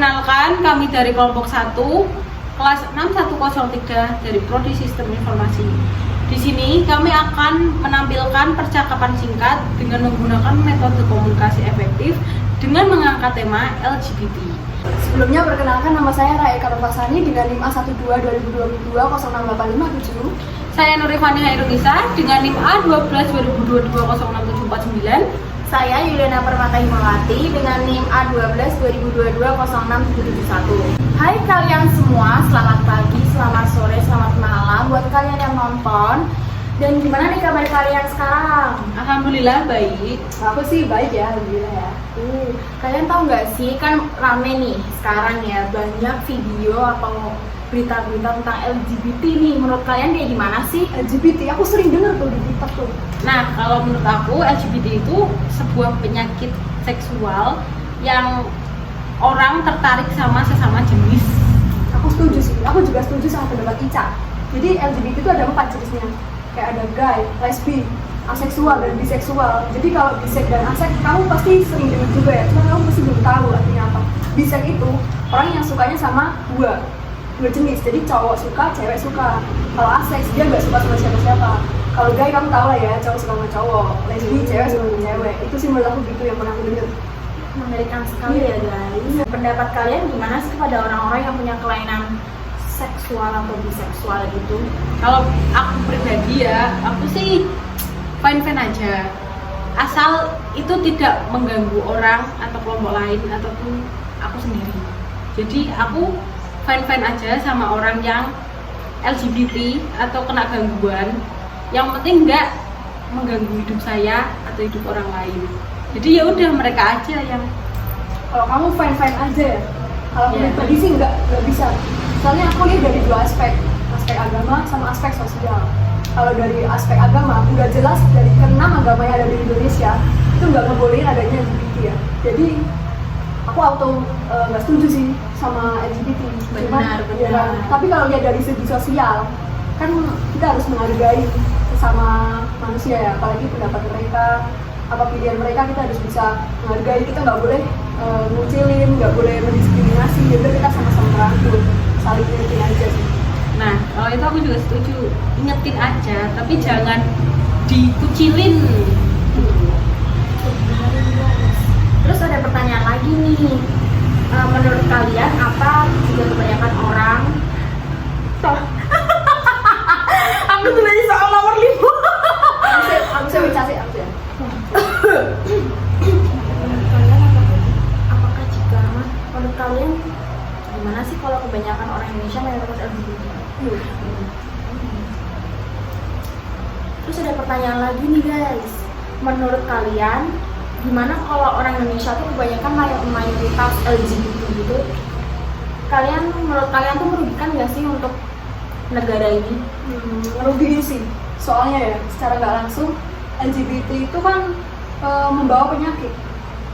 Perkenalkan, kami dari kelompok 1 kelas 6103 dari Prodi Sistem Informasi. Di sini kami akan menampilkan percakapan singkat dengan menggunakan metode komunikasi efektif dengan mengangkat tema LGBT. Sebelumnya perkenalkan, nama saya Raeka Nurfasani dengan NIM A12 2022 06857. Saya Nurifani Hairunisa dengan NIM A12 2022 06749. Saya Yuliana Permata Himawati dengan NIM A12 2022 06771. Hai kalian semua, selamat pagi, selamat sore, selamat malam buat kalian yang nonton. Dan gimana nih kabar kalian sekarang? Alhamdulillah baik. Aku sih baik ya, alhamdulillah ya. Kalian tahu nggak sih, kan rame nih sekarang ya, banyak video atau berita-berita tentang LGBT nih. Menurut kalian kayak gimana sih? LGBT, aku sering dengar tuh di TikTok tuh. Nah, kalau menurut aku LGBT itu sebuah penyakit seksual yang orang tertarik sama sesama jenis. Aku setuju sih, aku juga setuju sama pendapat Ica. Jadi LGBT itu ada 4 jenisnya. Kayak ada gay, lesbi, aseksual, dan biseksual. Jadi kalau bisek dan asek, kamu pasti sering dengar juga ya, cuma kamu pasti belum tahu artinya apa. Bisek itu orang yang sukanya sama dua jenis, jadi cowok suka, cewek suka. Kalau asek, dia nggak suka sama siapa-siapa. Kalau gay kamu tahu lah ya, cowok suka sama cowok, lesbi, cewek suka sama cewek. Itu sih menurut aku gitu yang pernah aku dengar. Mengerikan sekali ya guys. Pendapat kalian gimana sih kepada orang-orang yang punya kelainan seksual atau biseksual gitu? Kalau aku pribadi ya, aku sih fine-fine aja. Asal itu tidak mengganggu orang atau kelompok lain ataupun aku sendiri. Jadi aku fine-fine aja sama orang yang LGBT atau kena gangguan. Yang penting nggak mengganggu hidup saya atau hidup orang lain. Jadi ya udah mereka aja yang. Kalau kamu fine aja ya. Kalau aku Yeah. pribadi sih nggak bisa. Soalnya aku lihat dari dua aspek agama sama aspek sosial. Kalau dari aspek agama, udah jelas dari ke-6 agama yang ada di Indonesia itu nggak ngebolehin adanya LGBT ya. Jadi aku nggak setuju sih sama LGBT. Benar. Ya, tapi kalau lihat dari segi sosial, kan kita harus menghargai sesama manusia ya. Apalagi pendapat mereka, apa pilihan mereka, kita harus bisa menghargai. Kita nggak boleh ngucilin, nggak boleh mendiskriminasi. Jadi kita sama-sama merangkul, saling ingetin aja sih. Nah, kalau itu aku juga setuju. Ingetin aja, tapi jangan dikucilin. Terus ada pertanyaan lagi nih. Menurut kalian apa jika kebanyakan orang aku tuh nanya soal nomor 5. Aku bisa bicara sih, aku ya. Menurut kalian apakah jika menurut kalian gimana sih kalau kebanyakan orang Indonesia mayoritas LGBT? Terus ada pertanyaan lagi nih guys. Menurut kalian gimana kalau orang Indonesia tuh kebanyakan mayoritas LGBT gitu? Menurut kalian tuh merugikan nggak sih untuk negara ini? Ngerugiin sih. Soalnya ya, secara nggak langsung LGBT itu kan membawa penyakit,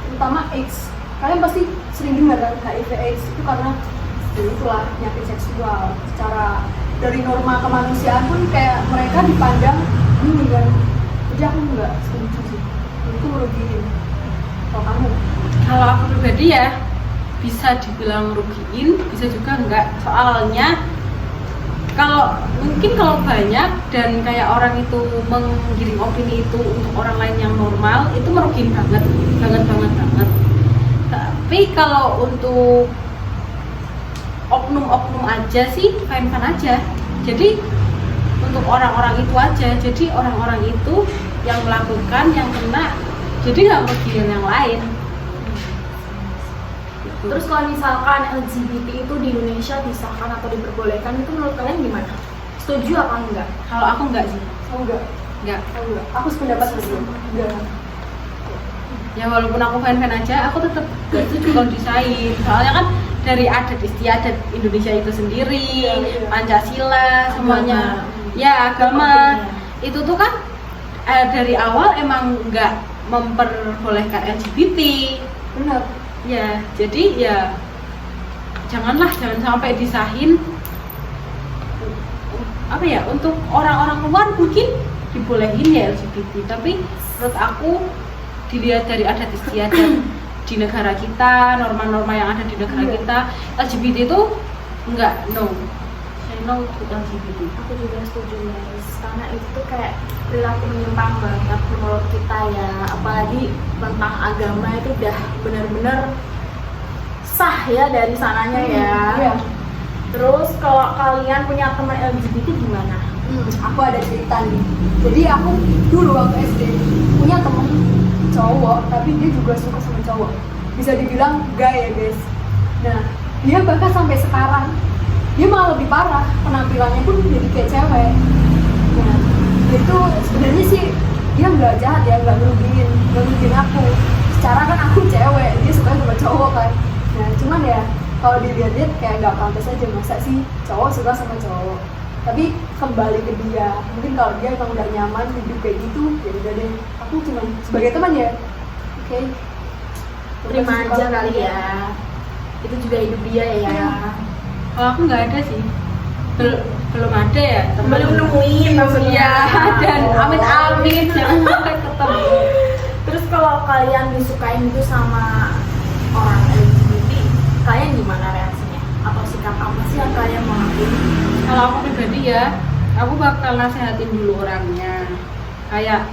terutama AIDS. Kalian pasti sering dengar kan HIV/AIDS itu karena itulah penyakit seksual. Secara dari norma kemanusiaan pun kayak mereka dipandang ini kan. Jadi aku nggak setuju sih. Itu merugiin. Kalau kamu? Kalau aku pribadi ya bisa dibilang merugiin, bisa juga enggak. Soalnya kalau banyak dan kayak orang itu menggiring opini itu untuk orang lain yang normal, itu merugiin banget. Tapi kalau untuk oknum-oknum aja sih fine aja. Jadi untuk orang-orang itu aja. Jadi orang-orang itu yang melakukan, yang kena, jadi nggak merugikan yang lain. Terus kalau misalkan LGBT itu di Indonesia disahkan atau diperbolehkan, itu menurut kalian gimana? Setuju apa enggak? Kalau aku enggak sih. Aku nggak. Enggak. Aku sependapat sih. Enggak. Ya walaupun aku fan-fan aja, aku tetap gak setuju kalau disahin. Soalnya kan dari adat istiadat Indonesia itu sendiri, Pancasila, semuanya. Ya agama. Itu tuh kan dari awal emang nggak memperbolehkan LGBT. Benar. Ya, jadi ya jangan sampai disahin. Apa ya, untuk orang-orang luar mungkin dibolehin ya LGBT, tapi menurut aku dilihat dari adat istiadat di negara kita, norma-norma yang ada di negara Iya. kita. LGBT itu enggak, no. Saya no to LGBT. Aku juga setuju guys, karena itu tuh kayak perilaku menyimpang banget menurut kita ya, apalagi tentang agama itu udah benar-benar sah ya dari sananya ya. Iya. Terus kalau kalian punya teman LGBT gimana? Aku ada cerita nih. Jadi aku dulu waktu SD punya temen cowok, tapi dia juga suka sama cowok. Bisa dibilang gay ya guys. Nah, dia bahkan sampai sekarang dia malah lebih parah, penampilannya pun jadi kayak cewek. Nah, itu sebenarnya sih dia nggak jahat ya, nggak ngerugiin aku. Secara kan aku cewek, dia suka sama cowok kan. Nah, cuman ya kalau dilihat-lihat kayak nggak pantas aja, masa sih cowok suka sama cowok. Tapi kembali ke dia, mungkin kalau dia emang udah nyaman hidup kayak gitu, ya udah deh. Aku cuma sebagai teman ya, oke. Terima aja kali ya. Itu juga hidup dia ya. Iya. Kalau aku nggak ada sih, belum ada ya teman. Belum nemuin maksudnya. Iya, dan Oh. amit-amit jangan sampai ketemu. Terus kalau kalian disukain gitu sama orang LGBT, kalian gimana reaksinya? Atau sikap apa sih yang kalian mau lakuin? Kalau aku pribadi ya, aku bakal nasehatin dulu orangnya. Kayak,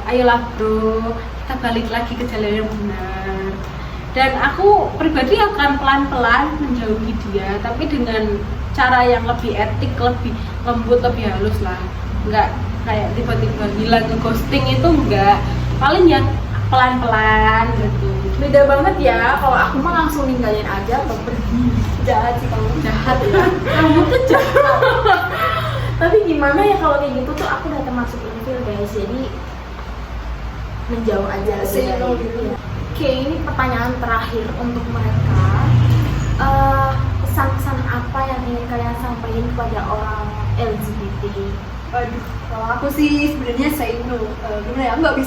ayolah bro, kita balik lagi ke jalan yang benar. Dan aku pribadi akan pelan-pelan menjauhi dia, tapi dengan cara yang lebih etik, lebih lembut, lebih halus lah. Enggak kayak tiba-tiba hilang ke ghosting itu enggak. Paling ya pelan-pelan gitu. Beda banget ya, kalau aku mah langsung ninggalin aja atau pergi. Jahat sih kamu. Jahat ya. Kamu tuh jahat. Tapi gimana ya kalau kayak gitu tuh aku udah termasuk ilfil guys, jadi menjauh aja lebih Say no baik. gitu. Oke, ini pertanyaan terakhir untuk mereka. Pesan-pesan apa yang ingin kalian sampaikan kepada orang LGBT? Waduh, kalau aku sih sebenarnya say no. Gimana ya? Aku nggak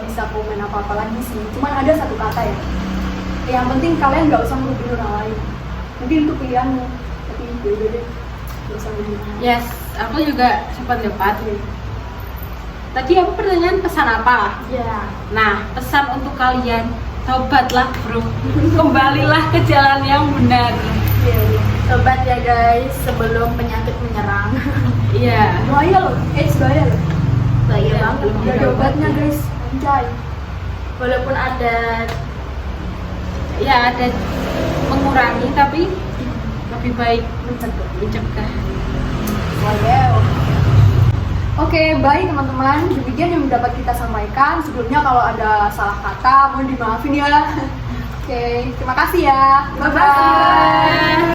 bisa komen apa-apa lagi sih. Cuman ada satu kata ya. Yang penting kalian nggak usah merugikan orang lain. Mungkin itu pilihanmu, tapi ya udah deh, nggak usah merugikan. Yes, aku juga sependapat. Tadi aku pertanyaan pesan apa? Ya, Nah, pesan untuk kalian, tobatlah bro, kembalilah ke jalan yang benar. Iya, iya. sobat ya guys, sebelum penyakit menyerang. Iya. Bahaya loh, AIDS bahaya loh. Bahaya Iya, banget. belum Nggak ada obatnya guys, anjay. Walaupun ada Ya ada mengurangi, tapi lebih baik Mencegah. mencegah. Wow. Oke, baik teman-teman, demikian yang dapat kita sampaikan. Sebelumnya kalau ada salah kata, mohon dimaafin ya. Oke, terima kasih ya. Bye-bye.